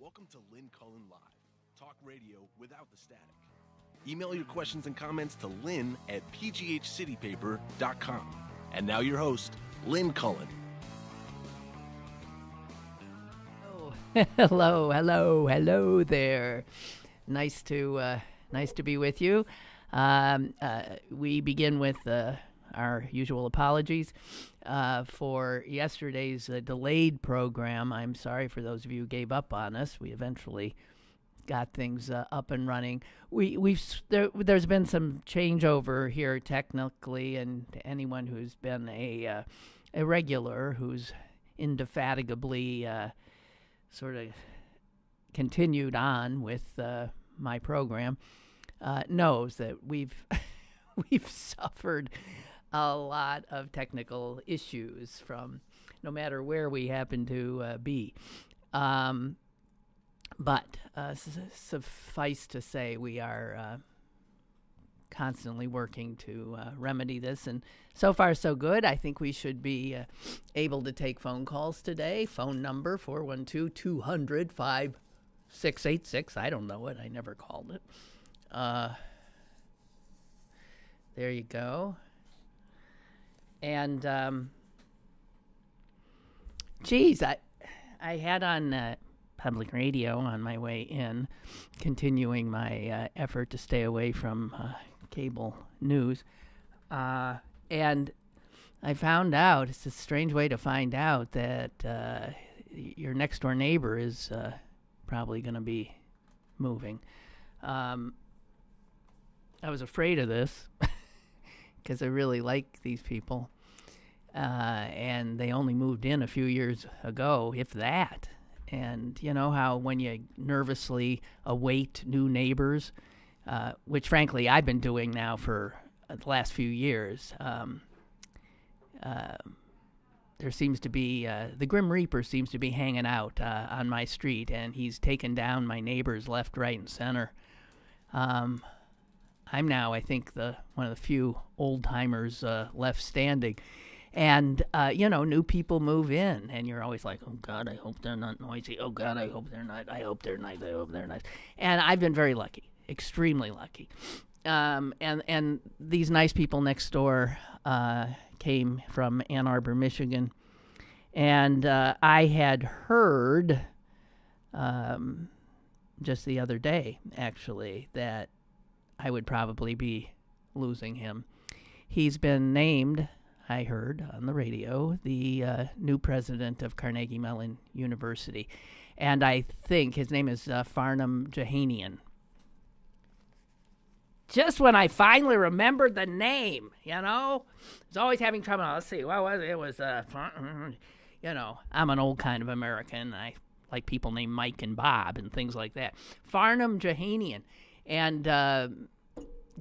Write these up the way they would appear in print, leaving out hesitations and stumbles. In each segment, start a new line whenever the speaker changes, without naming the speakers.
Welcome to Lynn Cullen Live, talk radio without the static. Email your questions and comments to lynn@pghcitypaper.com. And now your host, Lynn Cullen.
Oh, hello there. Nice to be with you. We begin with our usual apologies for yesterday's delayed program. I'm sorry for those of you who gave up on us. We eventually got things up and running. There's been some changeover here technically, and anyone who's been a regular, who's indefatigably sort of continued on with my program, knows that we've suffered a lot of technical issues from no matter where we happen to be. But suffice to say, we are constantly working to remedy this, and so far so good. I think we should be able to take phone calls today. Phone number 412-200-5686. I don't know it. I never called it. There you go. And I had on public radio on my way in, continuing my effort to stay away from cable news. And I found out, it's a strange way to find out, that your next door neighbor is probably going to be moving. I was afraid of this because I really like these people. And they only moved in a few years ago, if that. And you know how when you nervously await new neighbors, which frankly I've been doing now for the last few years, there seems to be, the Grim Reaper seems to be hanging out on my street, and he's taken down my neighbors left, right, and center. I'm now, I think, one of the few old-timers left standing. And, new people move in, and you're always like, oh, God, I hope they're not noisy. Oh, God, I hope they're not. I hope they're nice. I hope they're nice. And I've been very lucky, extremely lucky. And these nice people next door came from Ann Arbor, Michigan. And I had heard just the other day, actually, that I would probably be losing him. He's been named, I heard on the radio, the new president of Carnegie Mellon University. And I think his name is Farnham Jahanian. Just when I finally remembered the name, I was always having trouble. Let's see, what was it? It was, I'm an old kind of American. I like people named Mike and Bob and things like that. Farnham Jahanian. And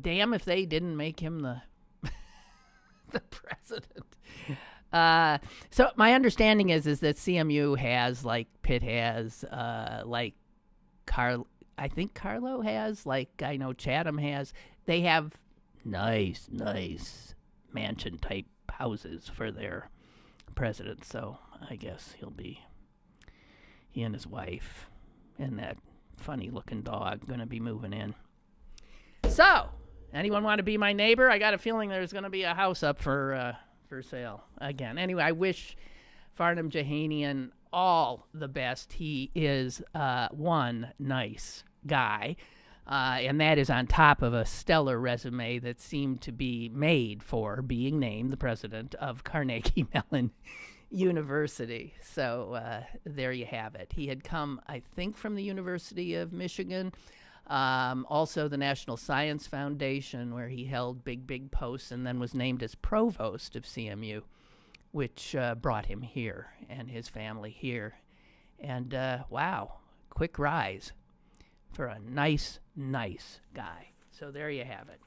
damn if they didn't make him the president. So my understanding is that CMU has, like Pitt has, like I think Carlo has, like I know Chatham has. They have nice mansion type houses for their president. So I guess he and his wife and that funny looking dog going to be moving in. So, anyone want to be my neighbor? I got a feeling there's going to be a house up for sale again. Anyway, I wish Farnham Jahanian all the best. He is one nice guy, and that is on top of a stellar resume that seemed to be made for being named the president of Carnegie Mellon University. So there you have it. He had come, I think, from the University of Michigan. Also the National Science Foundation, where he held big posts, and then was named as provost of CMU, which brought him here and his family here. And wow, quick rise for a nice guy. So there you have it.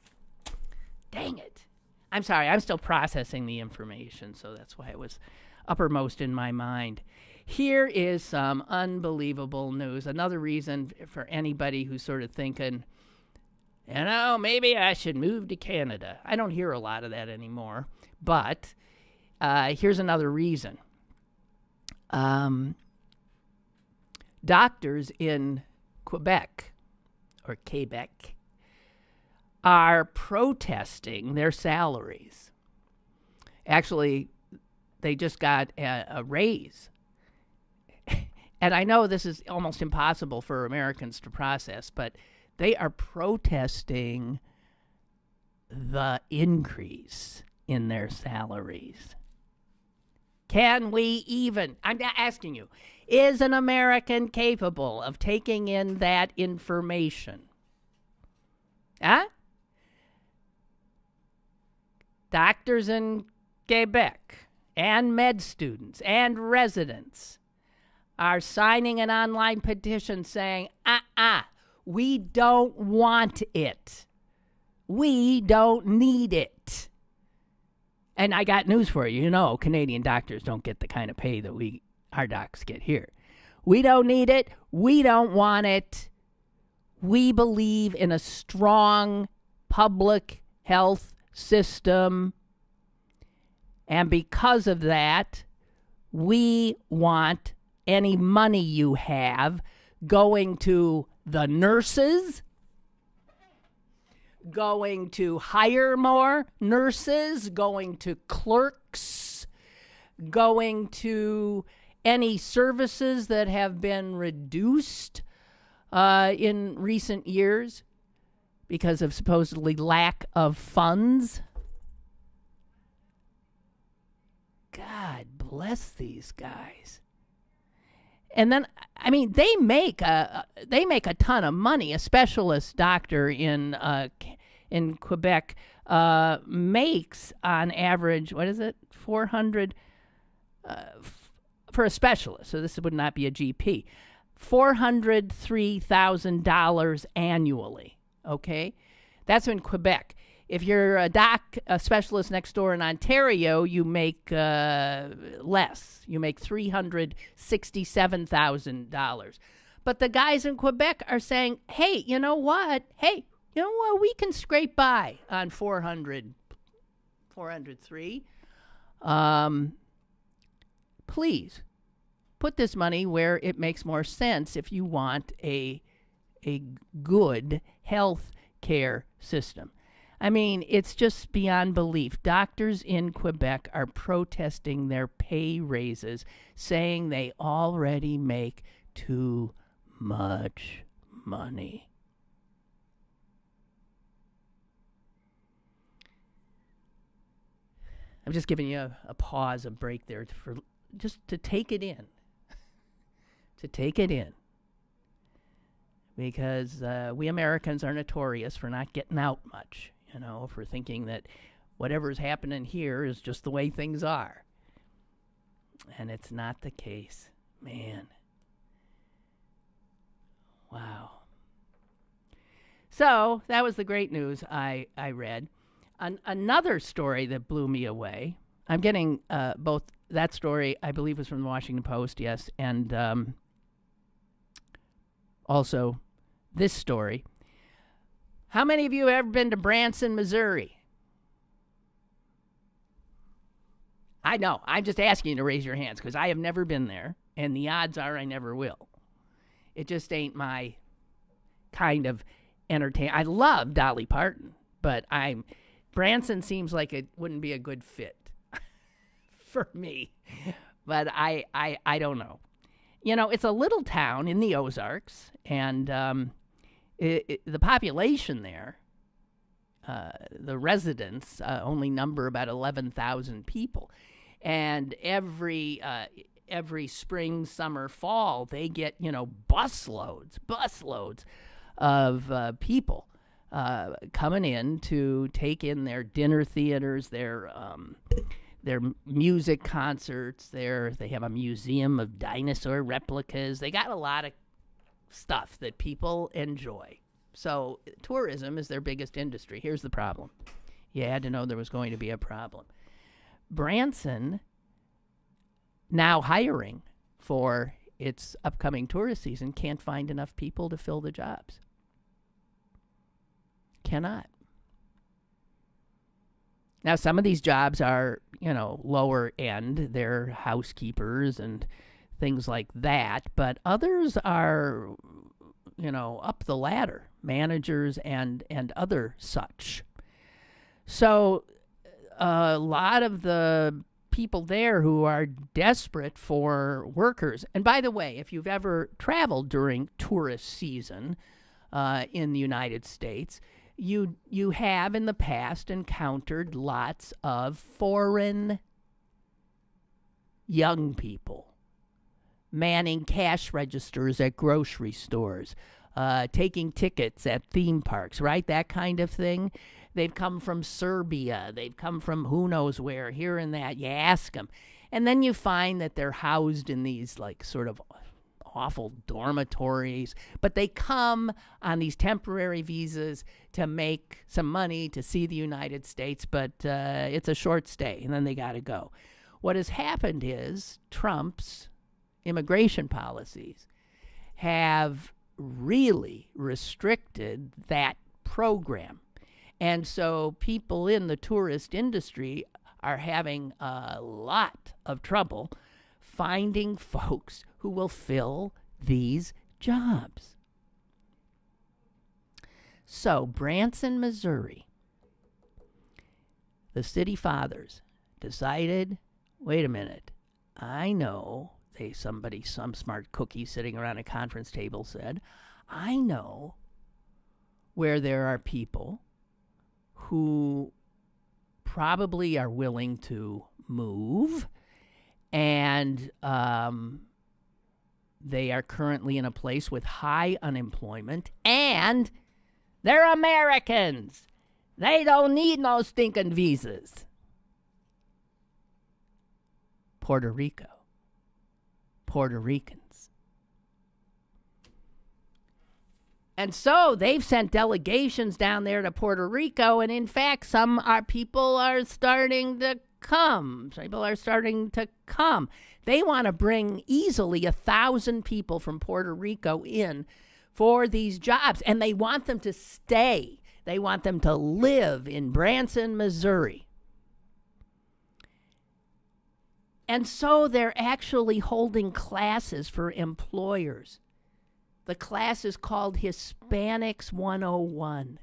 Dang it. I'm sorry, I'm still processing the information, so that's why it was uppermost in my mind. Here is some unbelievable news. Another reason for anybody who's sort of thinking, maybe I should move to Canada. I don't hear a lot of that anymore. But here's another reason. doctors in Quebec are protesting their salaries. Actually, they just got a raise. And I know this is almost impossible for Americans to process, but they are protesting the increase in their salaries. Can we even, I'm asking you, is an American capable of taking in that information? Huh? Doctors in Quebec and med students and residents are signing an online petition saying, we don't want it. We don't need it. And I got news for you. You know, Canadian doctors don't get the kind of pay that our docs get here. We don't need it. We don't want it. We believe in a strong public health system. And because of that, we want any money you have going to the nurses, going to hire more nurses, going to clerks, going to any services that have been reduced in recent years because of supposedly lack of funds. God bless these guys. And then, I mean, they make a ton of money. A specialist doctor in Quebec makes on average, what is it, 400 for a specialist. So this would not be a GP, $403,000 annually. Okay, that's in Quebec. If you're a specialist next door in Ontario, you make less. You make $367,000. But the guys in Quebec are saying, hey, you know what? We can scrape by on 403. Please put this money where it makes more sense if you want a good health care system. I mean, it's just beyond belief. Doctors in Quebec are protesting their pay raises, saying they already make too much money. I'm just giving you a pause, a break there for just to take it in. To take it in. Because we Americans are notorious for not getting out much. For thinking that whatever's happening here is just the way things are. And it's not the case. Man. Wow. So, that was the great news I read. Another story that blew me away. I'm getting both that story, I believe, was from the Washington Post, yes, and also this story. How many of you have ever been to Branson, Missouri? I know. I'm just asking you to raise your hands because I have never been there, and the odds are I never will. It just ain't my kind of entertainment. I love Dolly Parton, but Branson seems like it wouldn't be a good fit for me. But I don't know. It's a little town in the Ozarks, and the population there, the residents, only number about 11,000 people. And every spring, summer, fall, they get, busloads of people coming in to take in their dinner theaters, their music concerts. They have a museum of dinosaur replicas. They got a lot of stuff that people enjoy. So tourism is their biggest industry. Here's the problem. You had to know there was going to be a problem. Branson, now hiring for its upcoming tourist season, can't find enough people to fill the jobs. Cannot. Now, some of these jobs are, lower end. They're housekeepers and things like that. But others are, up the ladder, managers and other such. So a lot of the people there who are desperate for workers. And by the way, if you've ever traveled during tourist season in the United States, you have in the past encountered lots of foreign young people manning cash registers at grocery stores, taking tickets at theme parks, right? That kind of thing. They've come from Serbia. They've come from who knows where, here and that. You ask them. And then you find that they're housed in these like sort of awful dormitories. But they come on these temporary visas to make some money, to see the United States. But it's a short stay, and then they got to go. What has happened is Trump's immigration policies have really restricted that program. And so people in the tourist industry are having a lot of trouble finding folks who will fill these jobs. So, Branson, Missouri, the city fathers decided, wait a minute, I know, some smart cookie sitting around a conference table said, I know where there are people who probably are willing to move, and they are currently in a place with high unemployment, and they're Americans. They don't need no stinking visas. Puerto Rico. Puerto Ricans. And so they've sent delegations down there to Puerto Rico, and in fact, people are starting to come. They want to bring easily 1,000 people from Puerto Rico in for these jobs, and they want them to stay. They want them to live in Branson, Missouri. And so they're actually holding classes for employers. The class is called Hispanics 101.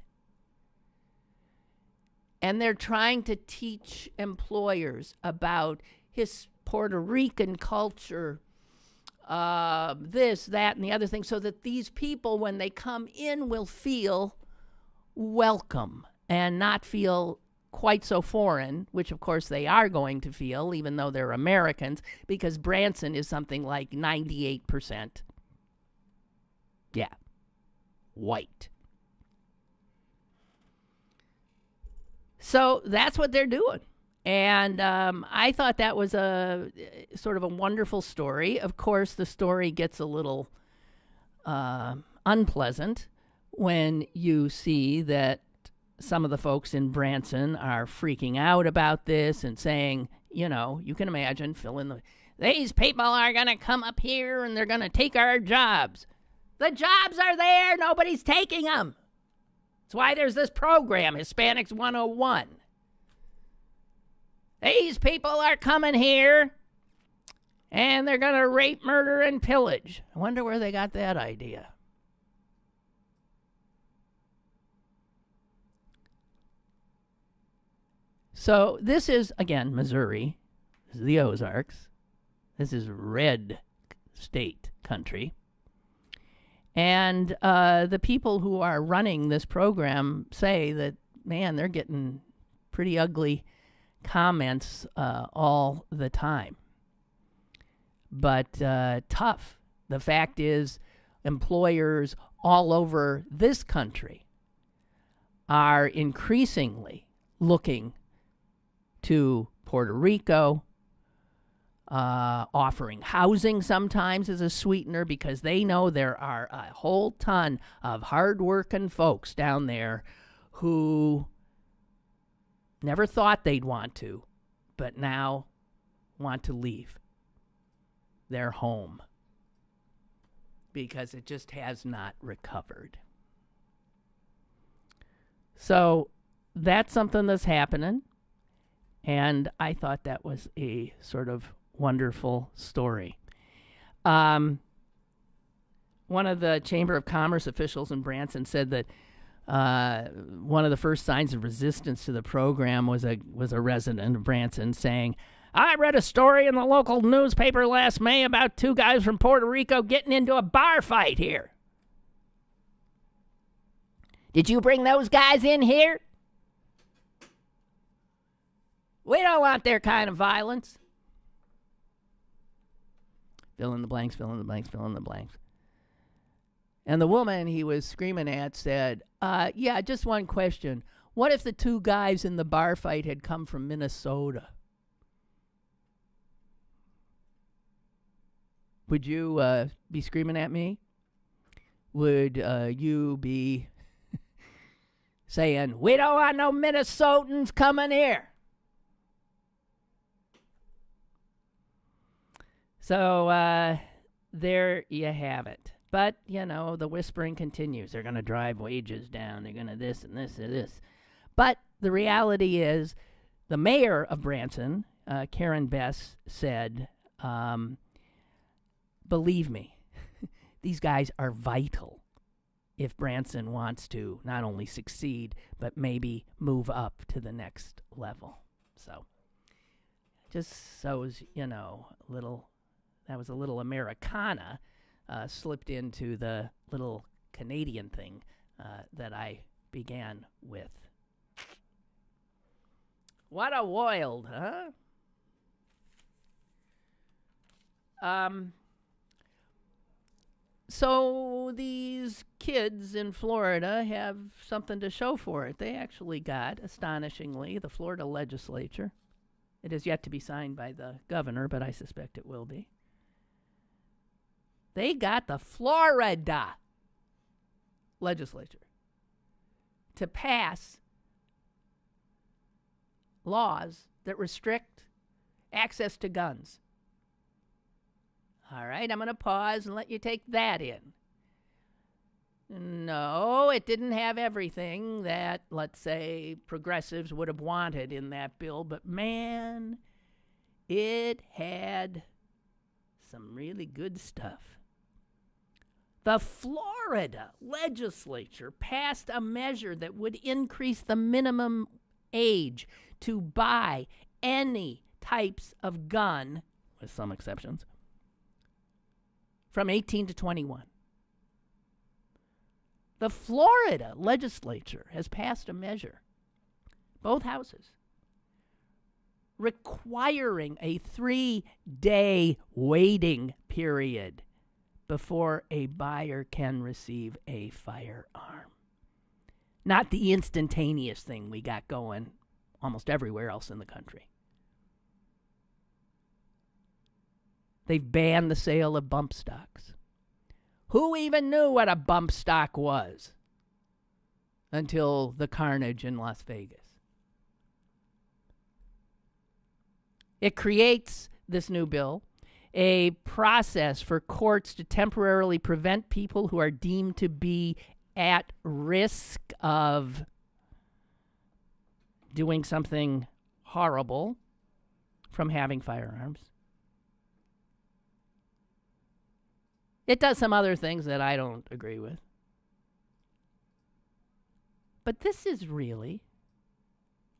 And they're trying to teach employers about his Puerto Rican culture, this, that, and the other thing, so that these people, when they come in, will feel welcome and not feel quite so foreign, which of course they are going to feel, even though they're Americans, because Branson is something like 98%. Yeah, white. So that's what they're doing. And I thought that was a sort of a wonderful story. Of course, the story gets a little unpleasant when you see that some of the folks in Branson are freaking out about this and saying, you can imagine, these people are going to come up here and they're going to take our jobs. The jobs are there. Nobody's taking them. That's why there's this program, Hispanics 101. These people are coming here, and they're going to rape, murder, and pillage. I wonder where they got that idea. So this is, again, Missouri. This is the Ozarks. This is red state country. And the people who are running this program say that, man, they're getting pretty ugly comments all the time. But tough. The fact is, employers all over this country are increasingly looking to Puerto Rico, offering housing sometimes as a sweetener, because they know there are a whole ton of hardworking folks down there who never thought they'd want to, but now want to leave their home because it just has not recovered. So that's something that's happening, and I thought that was a sort of wonderful story. One of the Chamber of Commerce officials in Branson said that one of the first signs of resistance to the program was a resident of Branson saying, "I read a story in the local newspaper last May about two guys from Puerto Rico getting into a bar fight here. Did you bring those guys in here? We don't want their kind of violence." Fill in the blanks, fill in the blanks, fill in the blanks. And the woman he was screaming at said, yeah, just one question. What if the two guys in the bar fight had come from Minnesota? Would you be screaming at me? Would you be saying, we don't want no Minnesotans coming here? So there you have it. But, you know, the whispering continues. They're going to drive wages down. They're going to this and this and this. But the reality is the mayor of Branson, Karen Bess, said, believe me, these guys are vital if Branson wants to not only succeed, but maybe move up to the next level. So just shows, you know, that was a little Americana slipped into the little Canadian thing that I began with. What a wild, huh? So these kids in Florida have something to show for it. They actually got, astonishingly, the Florida legislature. It is yet to be signed by the governor, but I suspect it will be. They got the Florida legislature to pass laws that restrict access to guns. All right, I'm going to pause and let you take that in. No, it didn't have everything that, let's say, progressives would have wanted in that bill, but man, it had some really good stuff. The Florida legislature passed a measure that would increase the minimum age to buy any types of gun, with some exceptions, from 18 to 21. The Florida legislature has passed a measure, both houses, requiring a 3-day waiting period before a buyer can receive a firearm. Not the instantaneous thing we got going almost everywhere else in the country. They've banned the sale of bump stocks. Who even knew what a bump stock was until the carnage in Las Vegas? It creates, this new bill, a process for courts to temporarily prevent people who are deemed to be at risk of doing something horrible from having firearms. It does some other things that I don't agree with. But this is really,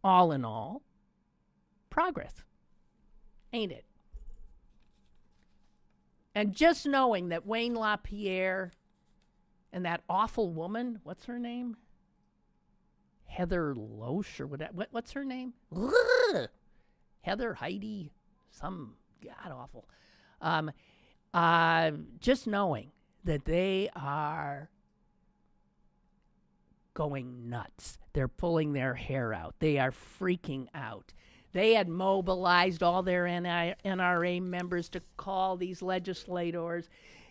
all in all, progress. Ain't it? And just knowing that Wayne LaPierre and that awful woman, what's her name? Heather Loesch or what's her name? Heather Heidi, some god-awful. Just knowing that they are going nuts. They're pulling their hair out. They are freaking out. They had mobilized all their NRA members to call these legislators.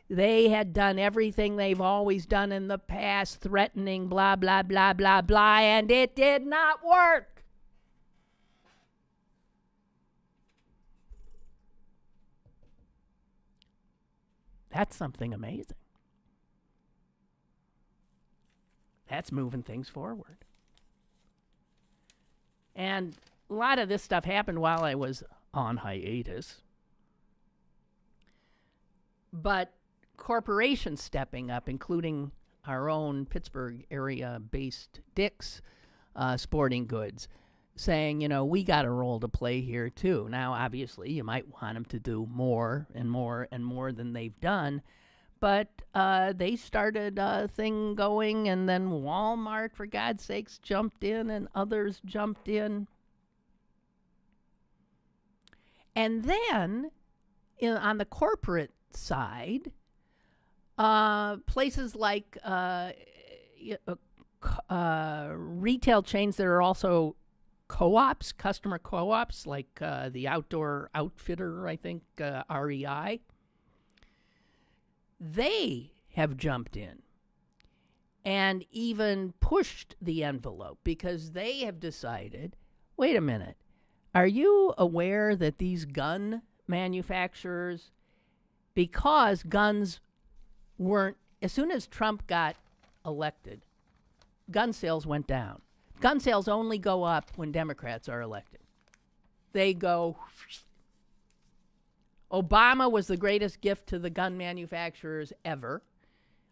They had done everything they've always done in the past, threatening, blah, blah, blah, blah, blah, and it did not work. That's something amazing. That's moving things forward. And a lot of this stuff happened while I was on hiatus. but corporations stepping up, including our own Pittsburgh area-based Dick's Sporting Goods, saying, we got a role to play here too. Now, obviously, you might want them to do more and more and more than they've done, but they started a thing going, and then Walmart, for God's sakes, jumped in, and others jumped in. And then, on the corporate side, places like retail chains that are also co-ops, customer co-ops, like the Outdoor Outfitter, I think, REI, they have jumped in and even pushed the envelope because they have decided, wait a minute, are you aware that these gun manufacturers, because guns weren't, as soon as Trump got elected, gun sales went down. Gun sales only go up when Democrats are elected. They go. Obama was the greatest gift to the gun manufacturers ever.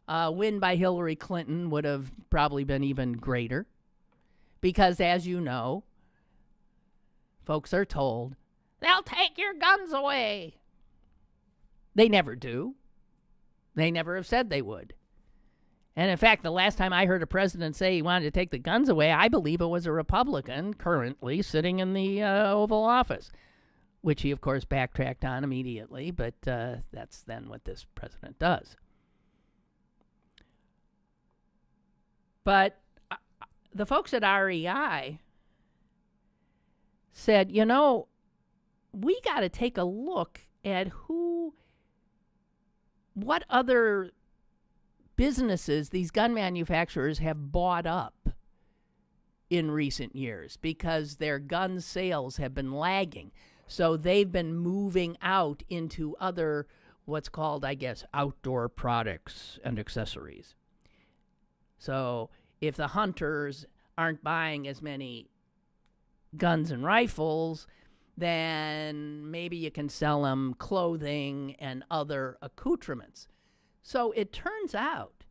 Win by Hillary Clinton would have probably been even greater. Because, as you know, folks are told, they'll take your guns away. They never do. They never have said they would. And in fact, the last time I heard a president say he wanted to take the guns away, I believe it was a Republican currently sitting in the Oval Office, which he, of course, backtracked on immediately, but that's then what this president does. But the folks at REI said, we got to take a look at what other businesses these gun manufacturers have bought up in recent years, because their gun sales have been lagging. So they've been moving out into other, what's called, I guess, outdoor products and accessories. So if the hunters aren't buying as many guns and rifles, then maybe you can sell them clothing and other accoutrements. So it turns out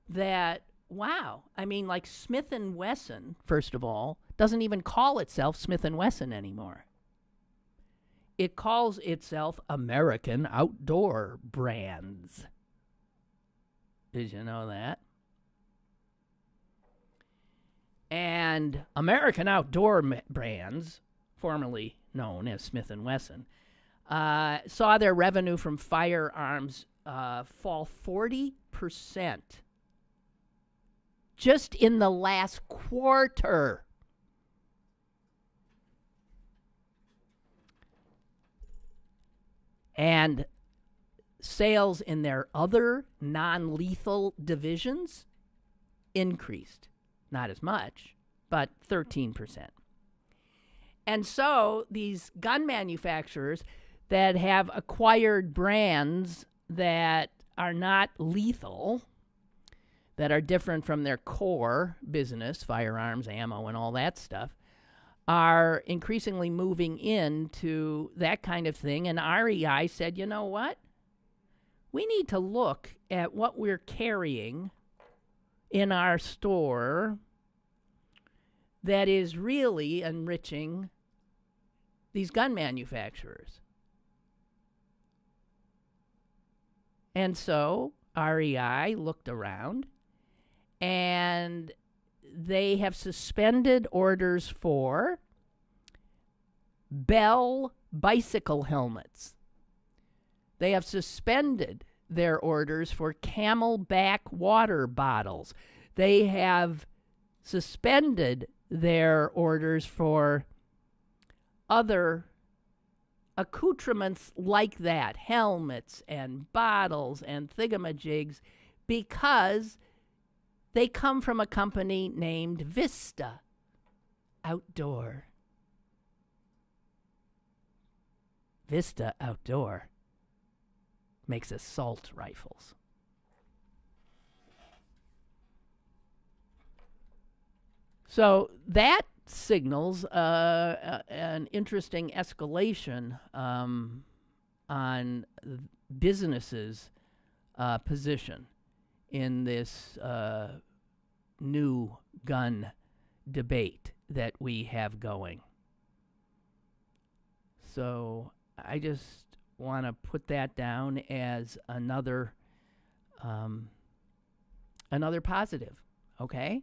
that, wow, like Smith & Wesson, first of all, doesn't even call itself Smith & Wesson anymore. It calls itself American Outdoor Brands. Did you know that? And American Outdoor Brands, formerly known as Smith & Wesson, saw their revenue from firearms fall 40% just in the last quarter. And sales in their other non-lethal divisions increased. Not as much, but 13%. And so these gun manufacturers that have acquired brands that are not lethal, that are different from their core business, firearms, ammo, and all that stuff, are increasingly moving into that kind of thing. And REI said, you know what? We need to look at what we're carrying in our store that is really enriching these gun manufacturers. And so REI looked around, and they have suspended orders for Bell bicycle helmets. They have suspended their orders for Camelback water bottles. They have suspended their orders for other accoutrements like that, helmets and bottles and thingamajigs, because they come from a company named Vista Outdoor. Vista Outdoor makes assault rifles. So that signals an interesting escalation on businesses' position in this new gun debate that we have going. So I just want to put that down as another positive, okay?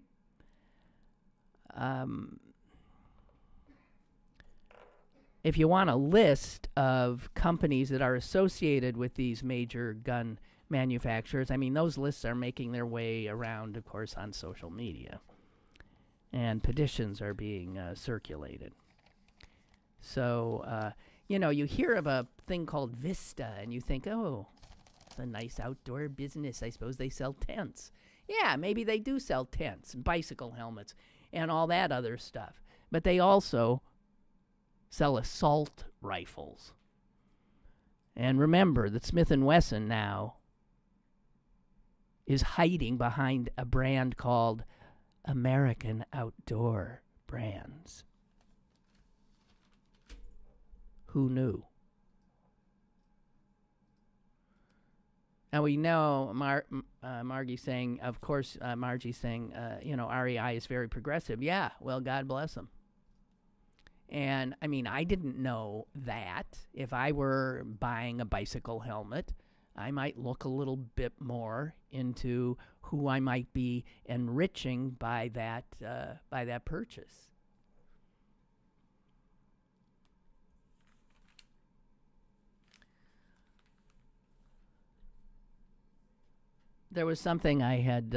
If you want a list of companies that are associated with these major gun manufacturers, I mean, those lists are making their way around, of course, on social media. And petitions are being circulated. So, you hear of a thing called Vista, and you think, oh, it's a nice outdoor business. I suppose they sell tents. Yeah, maybe they do sell tents and bicycle helmets and all that other stuff. But they also sell assault rifles. And remember that Smith & Wesson now is hiding behind a brand called American Outdoor Brands. Who knew? Now we know Margie's saying, of course, Margie's saying, REI is very progressive. Yeah, well, God bless them. And, I mean, I didn't know that. If I were buying a bicycle helmet, I might look a little bit more into who I might be enriching by that purchase. There was something I had...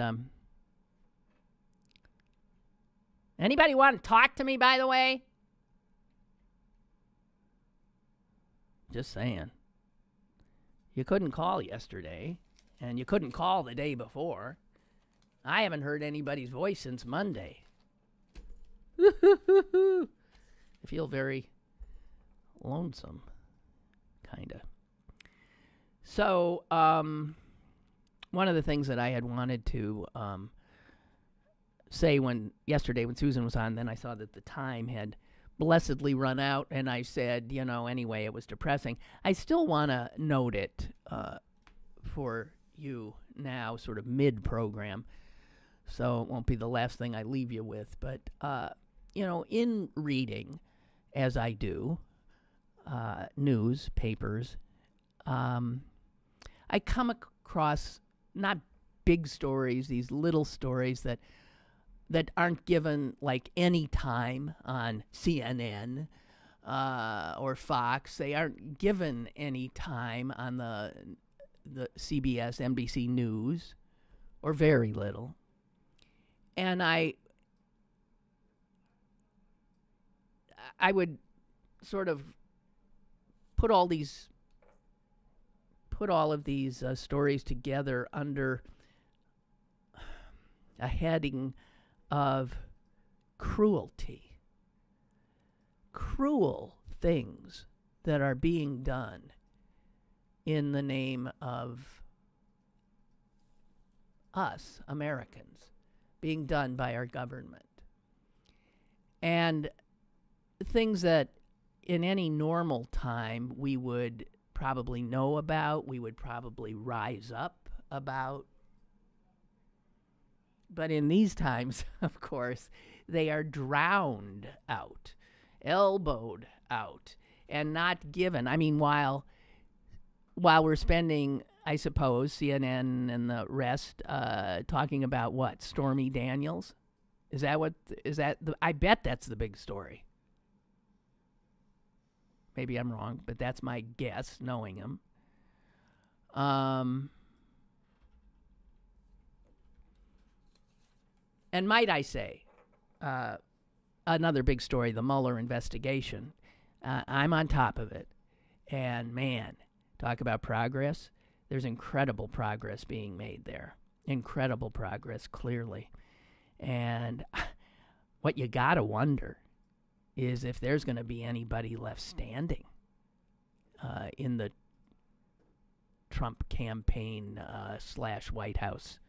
Anybody want to talk to me, by the way? Just saying. You couldn't call yesterday, and you couldn't call the day before. I haven't heard anybody's voice since Monday. I feel very lonesome, kind of. So, one of the things that I had wanted to say yesterday when Susan was on, then I saw that the time had blessedly run out, and I said, anyway, it was depressing. I still want to note it for you now, sort of mid-program, so it won't be the last thing I leave you with. But, in reading, as I do, news, papers, I come across not big stories, these little stories that aren't given like any time on CNN or Fox. They aren't given any time on the CBS, NBC News, or very little. And I would sort of put all of these stories together under a heading of cruelty. Cruel things that are being done in the name of us, Americans, being done by our government. And things that in any normal time we would probably know about, we would probably rise up about. But in these times, of course, they are drowned out, elbowed out, and not given. I mean, while we're spending, I suppose, CNN and the rest talking about what? Stormy Daniels? I bet that's the big story. Maybe I'm wrong, but that's my guess, knowing him. And might I say, another big story, the Mueller investigation. I'm on top of it. And man, talk about progress. There's incredible progress being made there. Incredible progress, clearly. And what you gotta wonder is if there's going to be anybody left standing in the Trump campaign / White House.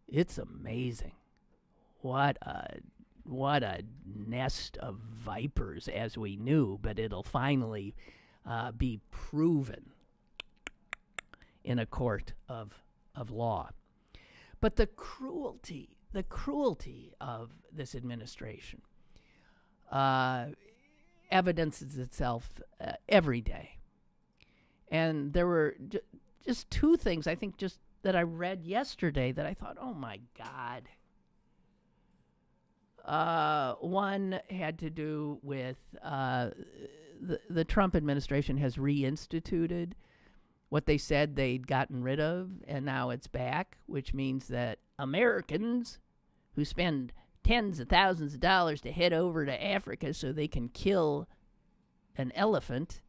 It's amazing. What a nest of vipers, as we knew, but it'll finally be proven in a court of law. But the cruelty of this administration evidences itself every day. And there were just two things, I think, just that I read yesterday that I thought, oh, my God. One had to do with the Trump administration has reinstituted what they said they'd gotten rid of, and now it's back, which means that Americans who spend tens of thousands of dollars to head over to Africa so they can kill an elephant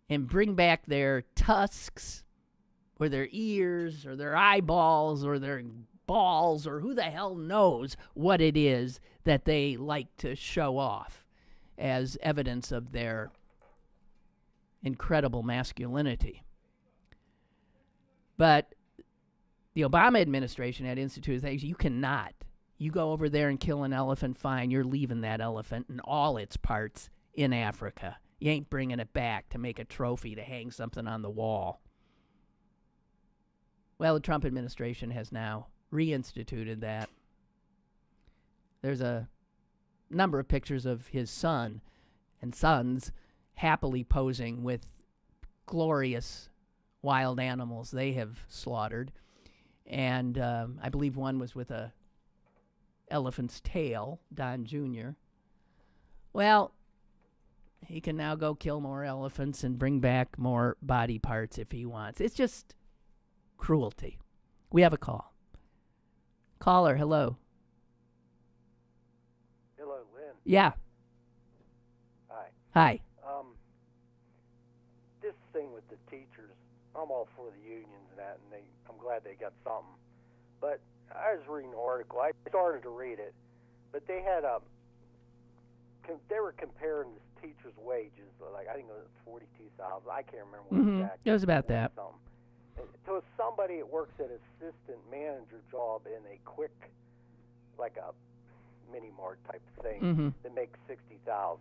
and bring back their tusks or their ears or their eyeballs or their balls or who the hell knows what it is that they like to show off as evidence of their incredible masculinity. But the Obama administration had instituted things. You cannot. You go over there and kill an elephant, fine. You're leaving that elephant and all its parts in Africa. You ain't bringing it back to make a trophy to hang something on the wall. Well, the Trump administration has now reinstituted that. There's a number of pictures of his son and sons happily posing with glorious wild animals they have slaughtered. And I believe one was with a elephant's tail, Don Jr. Well, he can now go kill more elephants and bring back more body parts if he wants. It's just cruelty. We have a call. Caller, hello.
Hello, Lynn.
Yeah.
Hi.
Hi.
This thing with the teachers, I'm all for the unions and that, and I'm glad they got something. But I was reading an article. I started to read it, but they had they were comparing the teachers' wages. Like I think it was $42,000. I can't remember what exactly.
It was about that.
To somebody that works at assistant manager job in a quick, like a mini mart type thing, that makes $60,000.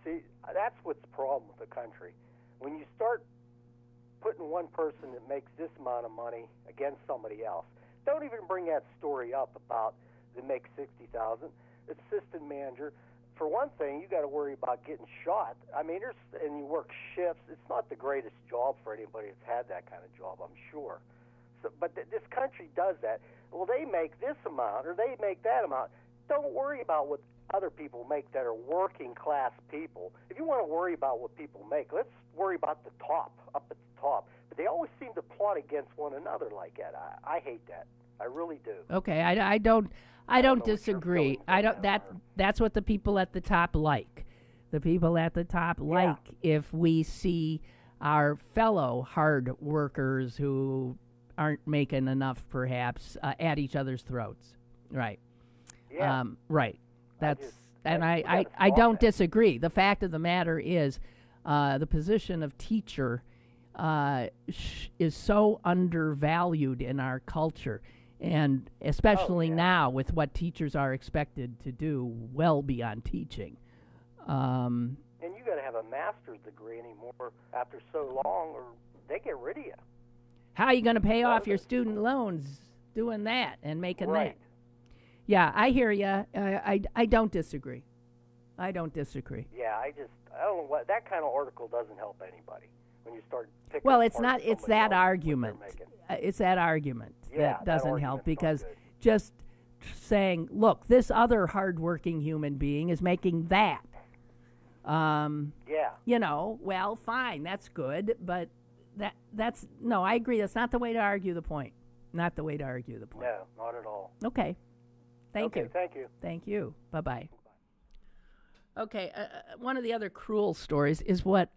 See, that's what's the problem with the country. When you start putting one person that makes this amount of money against somebody else, don't even bring that story up about that makes $60,000. Assistant manager. For one thing, you got to worry about getting shot. I mean, and you work shifts. It's not the greatest job for anybody that's had that kind of job, I'm sure. So, but this country does that. Well, they make this amount or they make that amount. Don't worry about what other people make that are working class people. If you want to worry about what people make, let's worry about the top, up at the top. But they always seem to plot against one another like that. I hate that. I really do.
Okay, I don't disagree. That's what the people at the top like. The people at the top like if we see our fellow hard workers who aren't making enough, perhaps, at each other's throats. Right.
Yeah.
Right. I don't disagree. The fact of the matter is, the position of teacher is so undervalued in our culture. And especially now with what teachers are expected to do well beyond teaching.
And you got to have a master's degree anymore after so long or they get rid of you.
How are you going to pay off your student loans doing that and making that? Yeah, I hear you. I don't disagree. I don't disagree.
Yeah, I don't know what, that kind of article doesn't help anybody when you start picking
Well, it's not, it's that argument. It's that argument that doesn't help because just saying, look, this other hardworking human being is making that. You know, well, fine, that's good, but that's no, I agree. That's not the way to argue the point. Not the way to argue the point.
No, not at all.
Okay. Thank you.
Thank you.
Thank you. Bye-bye. Okay, one of the other cruel stories is what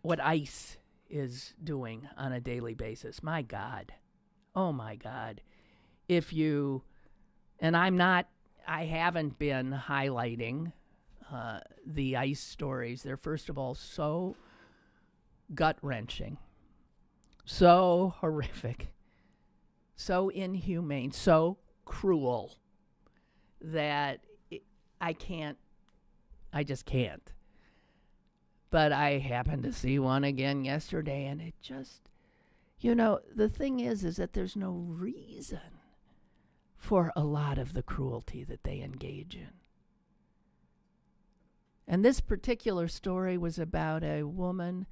what ICE is doing on a daily basis. My God. Oh, my God. And I haven't been highlighting the ICE stories. They're, first of all, so gut-wrenching, so horrific, so inhumane, so cruel that I just can't. But I happened to see one again yesterday, and it just, the thing is that there's no reason for a lot of the cruelty that they engage in. And this particular story was about a woman,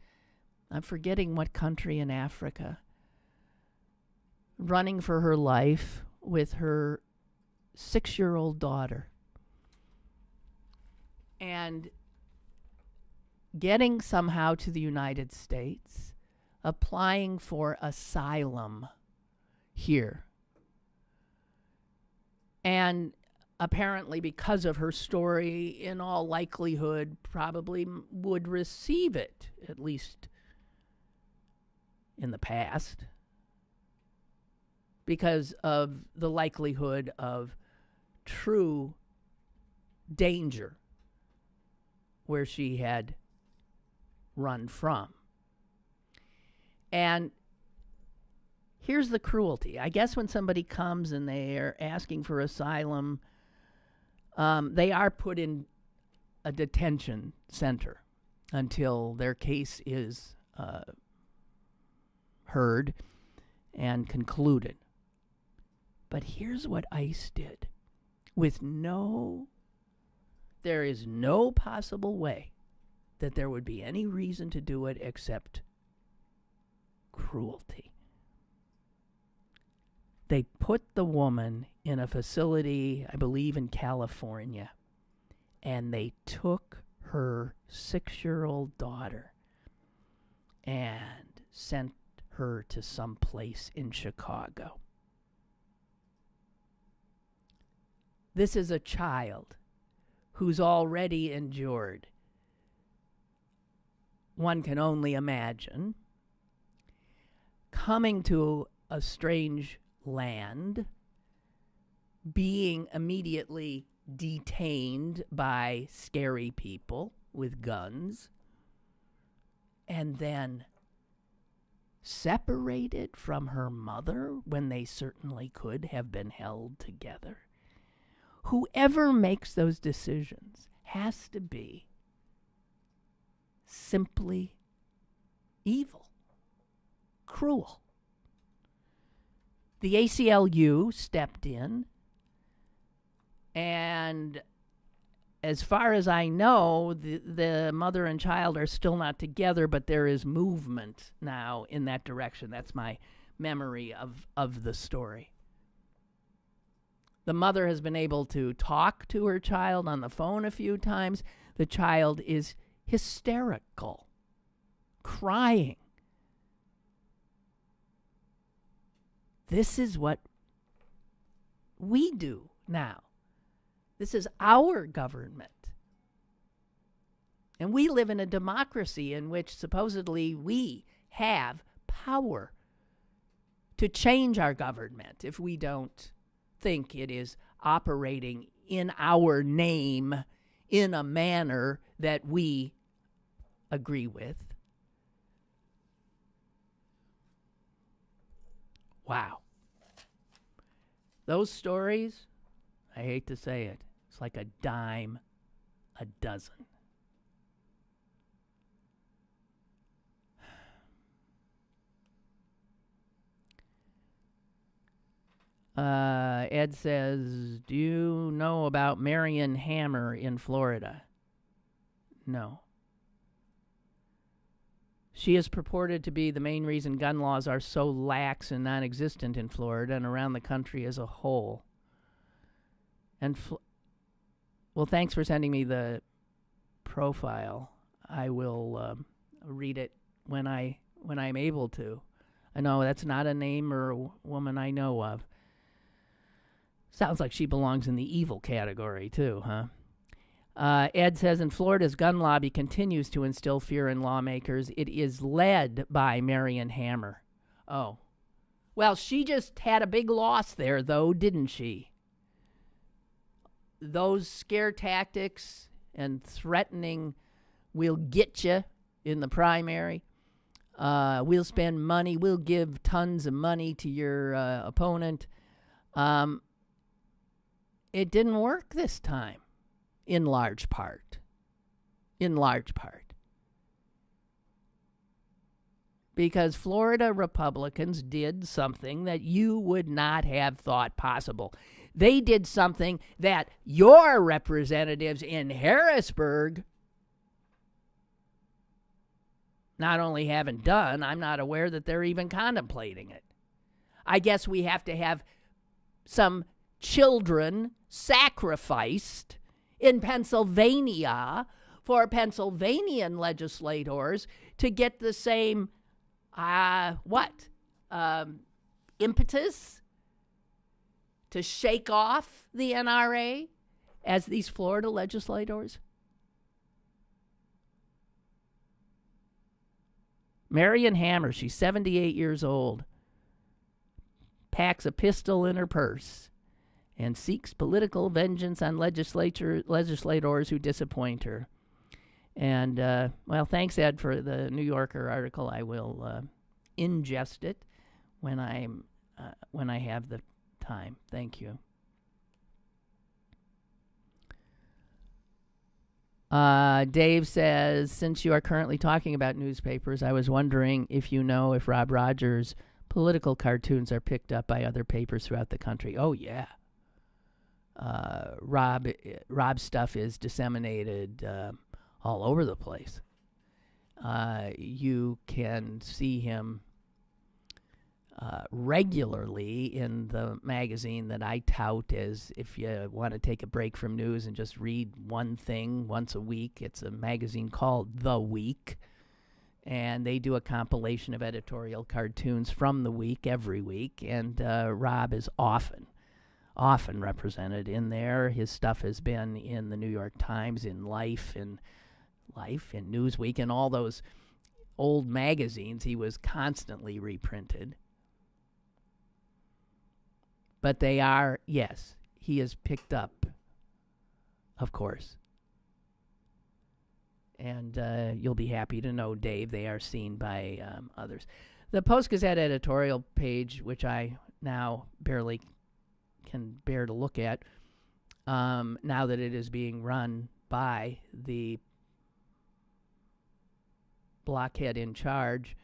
I'm forgetting what country in Africa, running for her life with her 6-year-old daughter. And getting somehow to the United States, applying for asylum here. And apparently, because of her story, in all likelihood, probably would receive it, at least in the past, because of the likelihood of true danger where she had run from. And here's the cruelty. I guess when somebody comes and they are asking for asylum, they are put in a detention center until their case is heard and concluded. But here's what ICE did. There is no possible way that there would be any reason to do it except cruelty. They put the woman in a facility, I believe in California, and they took her 6-year-old daughter and sent her to some place in Chicago. This is a child who's already endured, one can only imagine, coming to a strange land, being immediately detained by scary people with guns, and then separated from her mother when they certainly could have been held together. Whoever makes those decisions has to be simply evil, cruel. The ACLU stepped in, and as far as I know, the mother and child are still not together, but there is movement now in that direction. That's my memory of the story. The mother has been able to talk to her child on the phone a few times. The child is hysterical, crying. This is what we do now. This is our government. And we live in a democracy in which supposedly we have power to change our government if we don't think it is operating in our name in a manner that we agree with. Wow. Those stories, I hate to say it, it's like a dime a dozen. Ed says, do you know about Marion Hammer in Florida? No. She is purported to be the main reason gun laws are so lax and non-existent in Florida and around the country as a whole. And well, thanks for sending me the profile. I will read it when I'm able to. I know that's not a name or a woman I know of. Sounds like she belongs in the evil category too, huh? Ed says, in Florida's gun lobby continues to instill fear in lawmakers. It is led by Marion Hammer. Oh. Well, she just had a big loss there, though, didn't she? Those scare tactics and threatening, we'll get you in the primary. We'll spend money. We'll give tons of money to your opponent. It didn't work this time. in large part. In large part. Because Florida Republicans did something that you would not have thought possible. They did something that your representatives in Harrisburg not only haven't done, I'm not aware that they're even contemplating it. I guess we have to have some children sacrificed in Pennsylvania for Pennsylvanian legislators to get the same, impetus to shake off the NRA as these Florida legislators? Marion Hammer, she's 78 years old, packs a pistol in her purse and seeks political vengeance on legislators who disappoint her. And, well, thanks, Ed, for the New Yorker article. I will ingest it when I have the time. Thank you. Dave says, since you are currently talking about newspapers, I was wondering if you know if Rob Rogers' political cartoons are picked up by other papers throughout the country. Oh, yeah. Rob's stuff is disseminated all over the place. You can see him regularly in the magazine that I tout as if you want to take a break from news and just read one thing once a week. It's a magazine called The Week, and they do a compilation of editorial cartoons from the week every week, and Rob is often represented in there. His stuff has been in the New York Times, in Life, in Newsweek, and all those old magazines. He was constantly reprinted. But they are, yes, he is picked up, of course. And you'll be happy to know, Dave, they are seen by others. The Post-Gazette editorial page, which I now barely can bear to look at, now that it is being run by the blockhead in charge,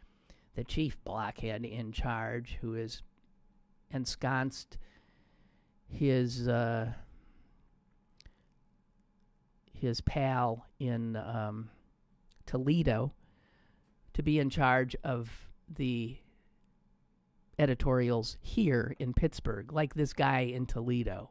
the chief blockhead in charge, who is ensconced his pal in Toledo to be in charge of the editorials here in Pittsburgh, like this guy in Toledo.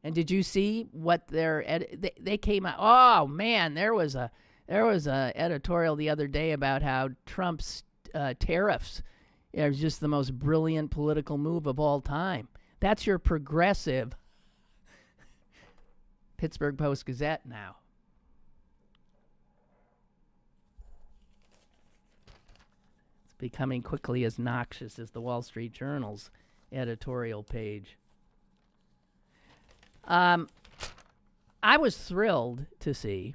And did you see what they came out? Oh man, there was a editorial the other day about how Trump's tariffs is just the most brilliant political move of all time. That's your progressive Pittsburgh Post-Gazette now. It's becoming quickly as noxious as the Wall Street Journal's editorial page. I was thrilled to see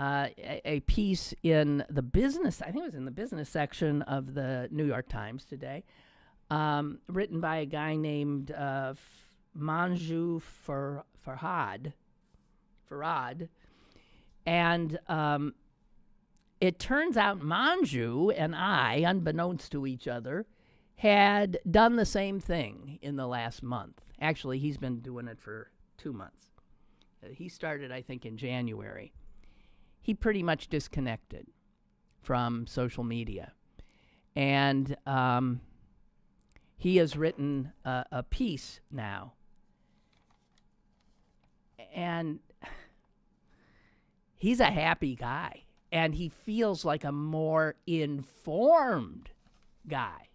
a piece in the business, I think it was in the business section of the New York Times today, written by a guy named Manju Farhad. And it turns out Manju and I, unbeknownst to each other, had done the same thing in the last month. Actually, he's been doing it for 2 months. He started, I think, in January. He pretty much disconnected from social media. And he has written a piece now. And he's a happy guy. And he feels like a more informed guy.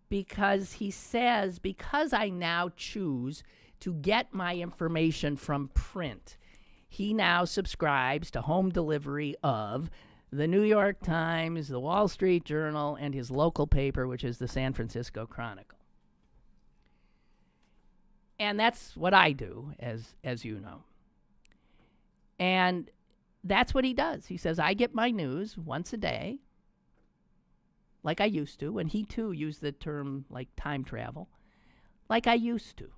Because he says, because I now choose to get my information from print, he now subscribes to home delivery of the New York Times, the Wall Street Journal, and his local paper, which is the San Francisco Chronicle. And that's what I do, as you know. And that's what he does. He says, I get my news once a day, like I used to, and he too used the term like time travel. like I used to.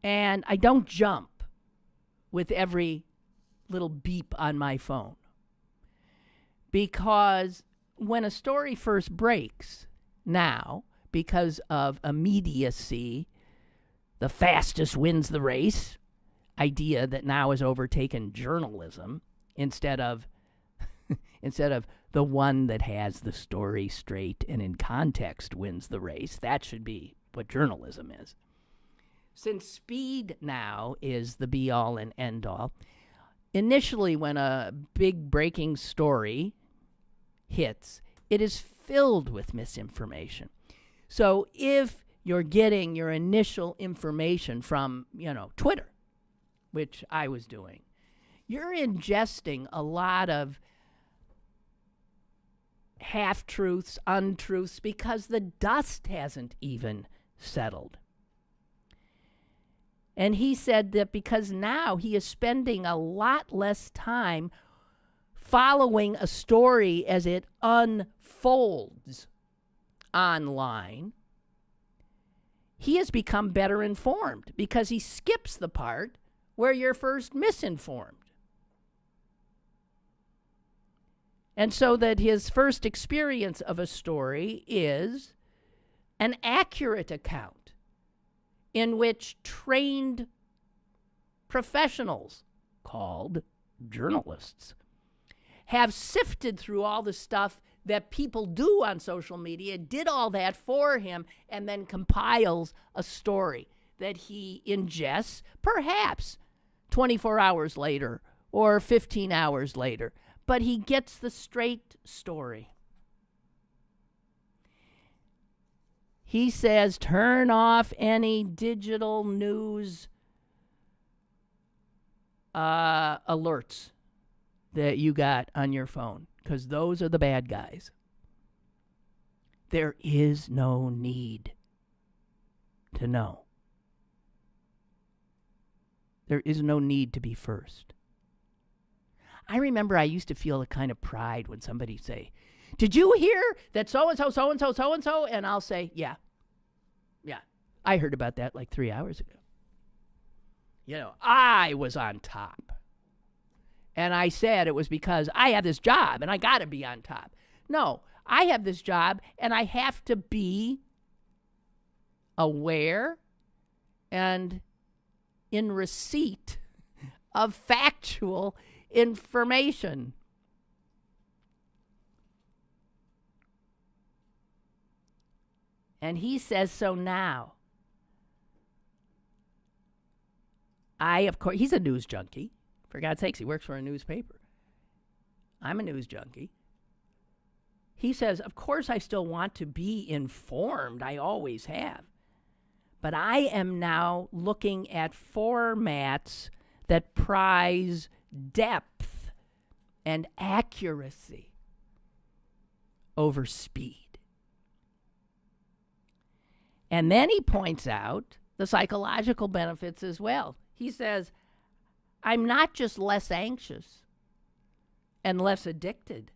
And I don't jump with every little beep on my phone. Because when a story first breaks, now, because of immediacy, the fastest wins the race idea that now has overtaken journalism instead of the one that has the story straight and in context wins the race. That should be what journalism is. Since speed now is the be-all and end-all, initially when a big breaking story hits, it is filled with misinformation. So if you're getting your initial information from, Twitter, which I was doing, you're ingesting a lot of half-truths, untruths, because the dust hasn't even settled. And he said that because now he is spending a lot less time following a story as it unfolds online, he has become better informed because he skips the part where you're first misinformed. And so that his first experience of a story is an accurate account in which trained professionals, called journalists, have sifted through all the stuff that people do on social media, did all that for him, and then compiles a story that he ingests perhaps 24 hours later or 15 hours later. But he gets the straight story. He says, turn off any digital news alerts that you got on your phone, because those are the bad guys. There is no need to know. There is no need to be first. I remember I used to feel a kind of pride when somebody say, did you hear that so-and-so, so-and-so, so-and-so? And I'll say, yeah, I heard about that like 3 hours ago. I was on top. And I said it was because I have this job and I got to be on top. No, I have this job and I have to be aware and in receipt of factual information. And he says, so now, of course, he's a news junkie. For God's sakes, he works for a newspaper. I'm a news junkie. He says, of course, I still want to be informed. I always have. But I am now looking at formats that prize depth and accuracy over speed. And then he points out the psychological benefits as well. He says, I'm not just less anxious and less addicted.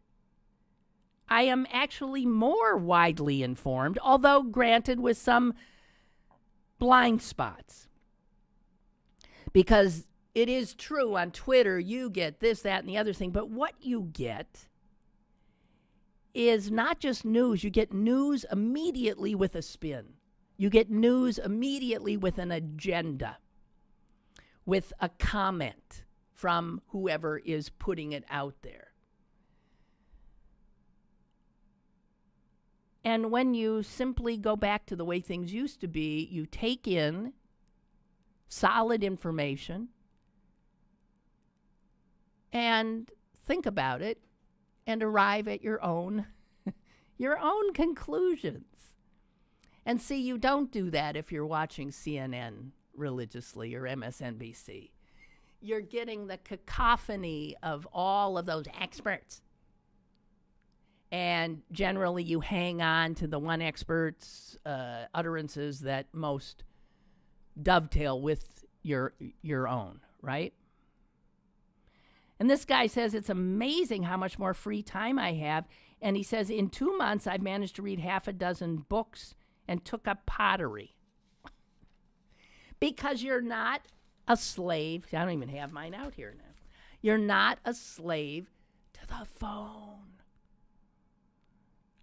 I am actually more widely informed, although granted with some blind spots. Because it is true on Twitter, you get this, that, and the other thing, but what you get is not just news. You get news immediately with a spin. You get news immediately with an agenda, with a comment from whoever is putting it out there. And when you simply go back to the way things used to be, you take in solid information and think about it and arrive at your own conclusions. And see, you don't do that if you're watching CNN religiously or MSNBC. You're getting the cacophony of all of those experts. And generally you hang on to the one expert's utterances that most dovetail with your own, right? And this guy says it's amazing how much more free time I have. And he says in 2 months I've managed to read half a dozen books and took up pottery. Because you're not a slave. I don't even have mine out here now. You're not a slave to the phone.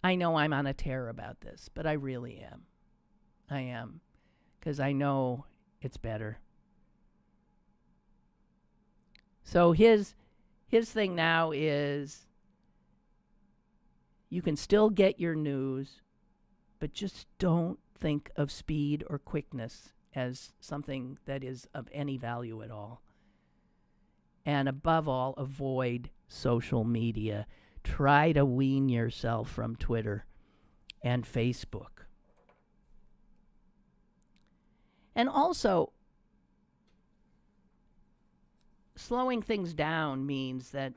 I know I'm on a tear about this, but I really am. I am. Because I know it's better. So his thing now is you can still get your news, but just don't think of speed or quickness as something that is of any value at all. And above all, avoid social media. Try to wean yourself from Twitter and Facebook. And also, slowing things down means that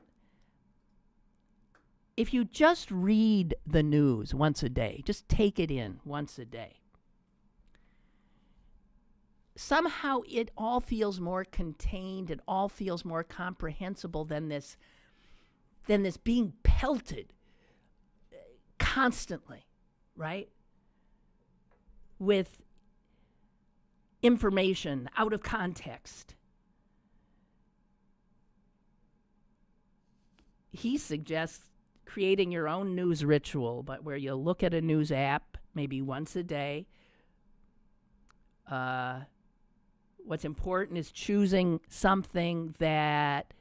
if you just read the news once a day, just take it in once a day, somehow it all feels more contained, it all feels more comprehensible than this being pelted constantly, right? With information out of context. He suggests creating your own news ritual, but where you look at a news app maybe once a day. What's important is choosing something that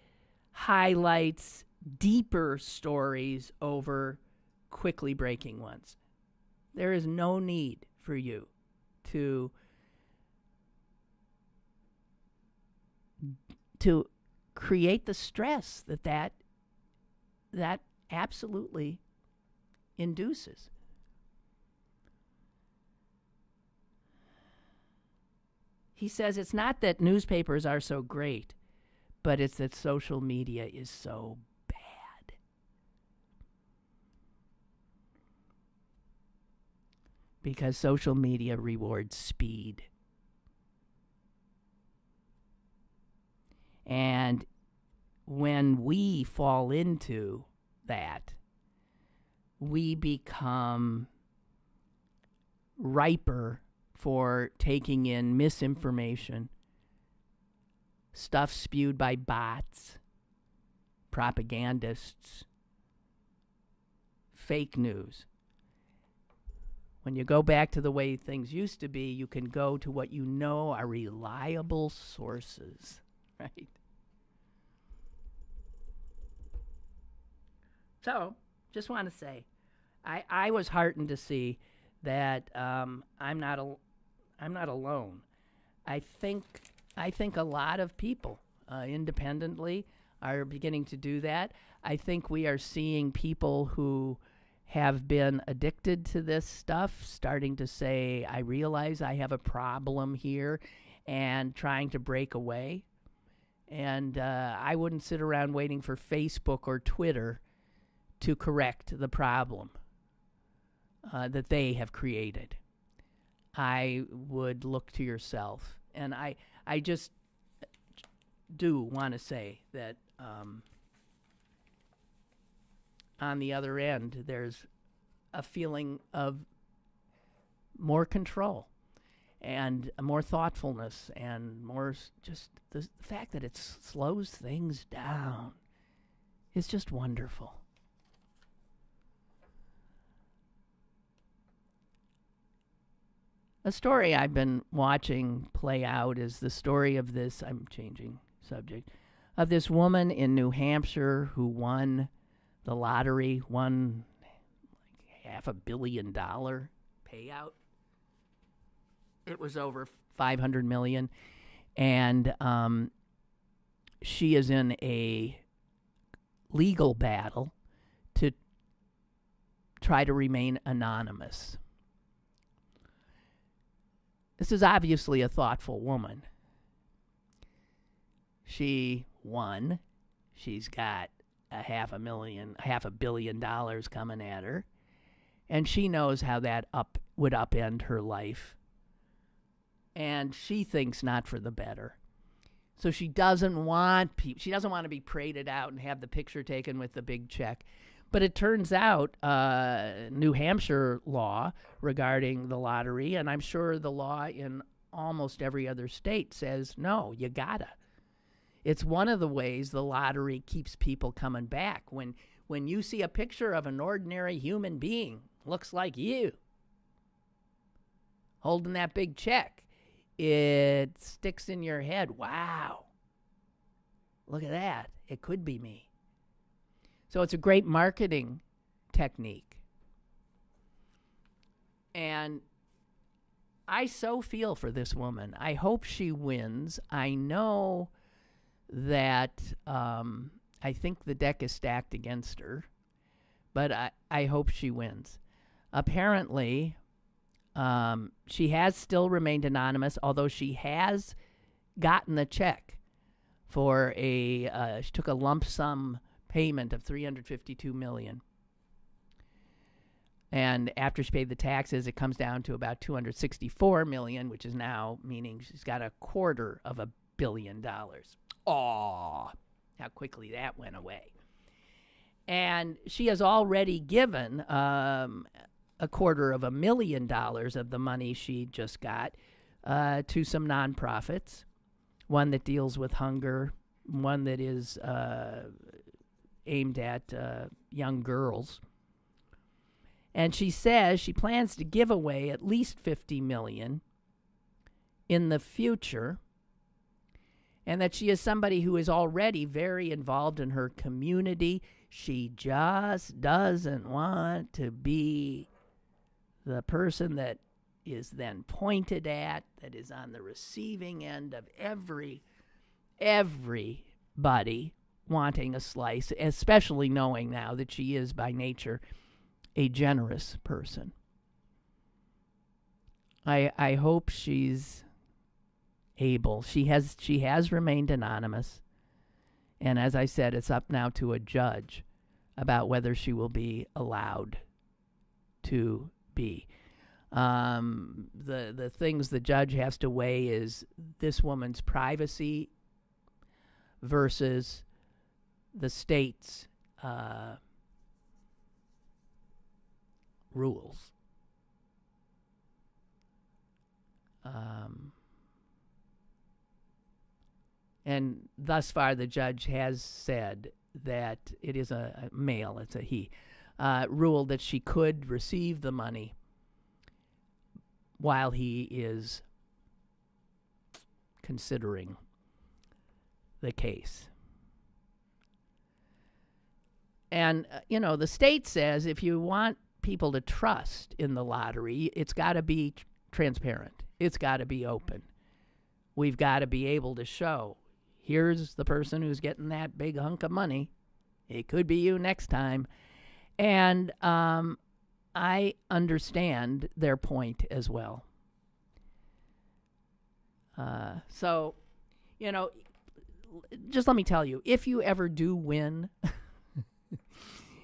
highlights deeper stories over quickly breaking ones. There is no need for you to create the stress that absolutely induces. He says it's not that newspapers are so great, but it's that social media is so bad. Because social media rewards speed. And when we fall into that, we become riper for taking in misinformation, stuff spewed by bots, propagandists, fake news. When you go back to the way things used to be, you can go to what you know are reliable sources, right? So, just want to say, I was heartened to see that I'm not alone. I think a lot of people independently are beginning to do that. I think we are seeing people who have been addicted to this stuff starting to say, I realize I have a problem here, and trying to break away. And I wouldn't sit around waiting for Facebook or Twitter to correct the problem that they have created. I would look to yourself. And I just do want to say that on the other end, there's a feeling of more control and more thoughtfulness and more just the fact that it slows things down is just wonderful. A story I've been watching play out is the story of this, I'm changing subject, of this woman in New Hampshire who won the lottery, won like $500 million payout. It was over $500 million. And she is in a legal battle to try to remain anonymous. This is obviously a thoughtful woman. She won. She's got $500 million coming at her. And she knows how that would upend her life. And she thinks not for the better. So she doesn't want to be paraded out and have the picture taken with the big check. But it turns out New Hampshire law regarding the lottery, and I'm sure the law in almost every other state says, no, you gotta. It's one of the ways the lottery keeps people coming back. When you see a picture of an ordinary human being, looks like you, holding that big check, it sticks in your head. Wow, look at that. It could be me. So it's a great marketing technique. And I so feel for this woman. I hope she wins. I know that I think the deck is stacked against her, but I hope she wins. Apparently, she has still remained anonymous, although she has gotten a check for she took a lump sum payment of $352 million. And after she paid the taxes, it comes down to about $264 million, which is now meaning she's got $250 million. Aw, how quickly that went away. And she has already given $250 million of the money she just got to some nonprofits, one that deals with hunger, one that is aimed at young girls. And she says she plans to give away at least $50 million in the future, and that she is somebody who is already very involved in her community. She just doesn't want to be the person that is then pointed at, that is on the receiving end of everybody wanting a slice, especially knowing now that she is by nature a generous person. I hope she's able. She has remained anonymous, and as I said, it's up now to a judge about whether she will be allowed to be. The things the judge has to weigh is this woman's privacy versus the state's rules. And thus far, the judge has said that it is a male, it's a he, ruled that she could receive the money while he is considering the case. And, the state says if you want people to trust in the lottery, it's got to be transparent. It's got to be open. We've got to be able to show, here's the person who's getting that big hunk of money. It could be you next time. And I understand their point as well. So, just let me tell you, if you ever do win,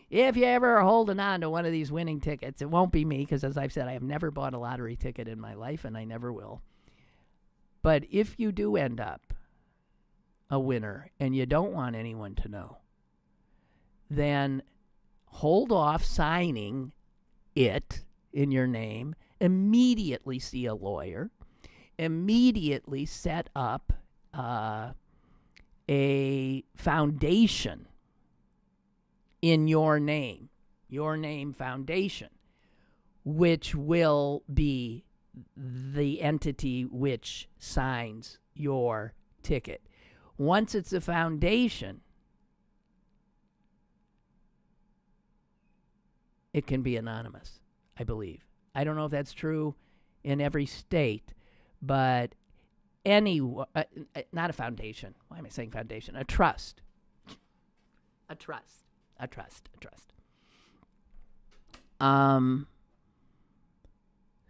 if you ever are holding on to one of these winning tickets, it won't be me, because as I've said, I have never bought a lottery ticket in my life, and I never will. But if you do end up a winner and you don't want anyone to know, then hold off signing it in your name, immediately see a lawyer, immediately set up a foundation in your name foundation, which will be the entity which signs your ticket. Once it's a foundation, it can be anonymous, I believe. I don't know if that's true in every state, but not a foundation. Why am I saying foundation? A trust.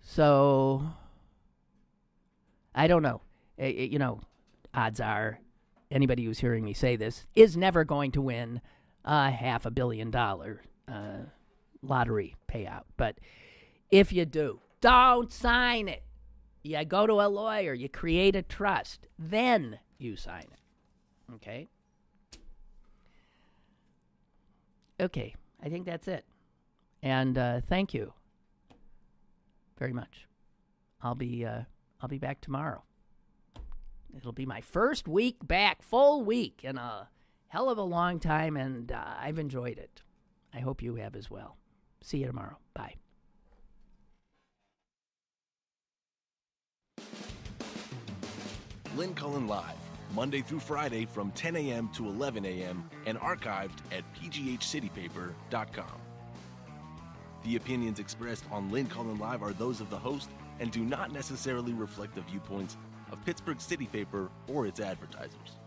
So I don't know. Odds are anybody who's hearing me say this is never going to win a $500 million lottery payout. But if you do, don't sign it. You go to a lawyer, you create a trust, then you sign it. Okay? Okay, I think that's it. And thank you very much. I'll be back tomorrow. It'll be my first week back, full week, in a hell of a long time, and I've enjoyed it. I hope you have as well. See you tomorrow. Bye.
Lynn Cullen Live, Monday through Friday from 10 a.m. to 11 a.m. and archived at pghcitypaper.com. The opinions expressed on Lynn Cullen Live are those of the host and do not necessarily reflect the viewpoints of Pittsburgh City Paper or its advertisers.